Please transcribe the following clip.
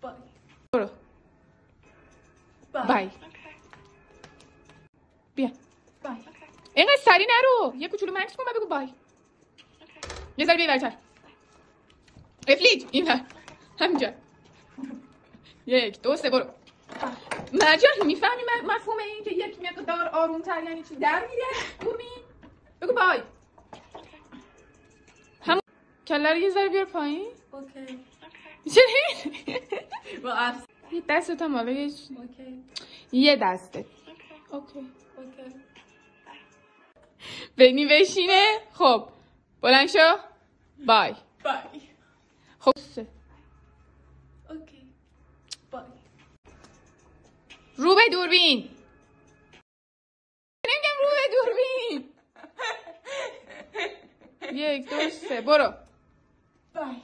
بای. برو. بای. بیا. بای. اینقدر سری نرو. یه کوچولو مکس کن و بگو بای. یه ذره بیا برتر. افلیج این ور. همینجا. 1 2 3 برو. مرجان میفهمی مفهوم این که یک مقدار آرومتر یعنی چی؟ در میره دوربین. بگو بای. همون کله رو یه ذره بیار پایین. اوکی. چرا؟ با عکس. یه دستت هم حالا اوکی. یه دستت. اوکی. اوکی. بینی بشینه. خب بلند شو. بای. بای. خب اوکی. بای. رو به دوربین. نمیگم رو به دوربین. 1 2 3 برو. بای.